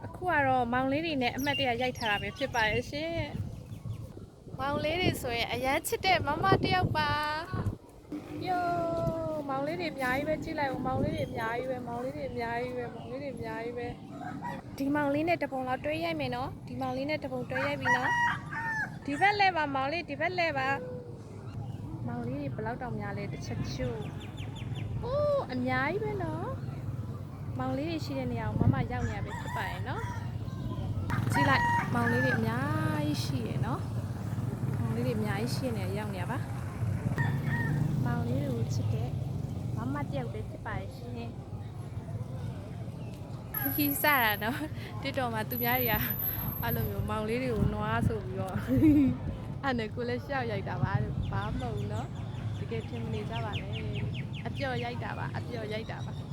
အခုကတော့မောင်လေးတွေနဲ့အမှတ်တရရိုက်ထားတာပဲဖြစ်ပါရဲ့ရှင်မောင်လေးတွေဆိုရင်အရန်ချစ်တဲ့မမတယောက်ပါယိုမောင်လေးတွေအများကြီးပဲကြည့်လိုက်ဦးမောင်လေးတွေအများကြီးပဲမောင်လေးတွေအများကြီးပဲမောင်လေးတွေအများကြီးပဲဒီမောင်လေးနဲ့တပုံလောက်တွဲရိုက်မယ်နော်ဒီမောင်လေးနဲ့တပုံတွဲရိုက်ပြီနော်ဒီဘက်လဲပါမောင်လေးဒီဘက်လဲပါမောင်လေးတွေဘယ်လောက်တောင်များလဲတစ်ချက်ချို့အိုးအများကြီးပဲနော်မောင်လေးတွေရှိတဲ့နေရာကိုမမရောက်နေရပဲဖြစ်ပါရဲ့နော်ကြည့်လိုက်မောင်လေးတွေအများကြီးရှိရယ်နော်မောင်လေးတွေအများကြီးရှိနေရောက်နေရပါမောင်လေးတွေကိုချစ်တဲ့မမတယောက်ပဲဖြစ်ပါရဲ့ရှင်ခီးစားတာနော်တစ်တော်မှာသူများတွေကအဲ့လိုမျိုးမောင်လေးတွေကိုနွားဆိုပြီးတော့အဲ့နဲ့ကိုလည်းရှောက်ရိုက်တာပါဘာမှမဟုတ်ဘူးနော်တကယ်ထင်မနေကြပါနဲ့အပျော်ရိုက်တာပါအပျော်ရိုက်တာပါ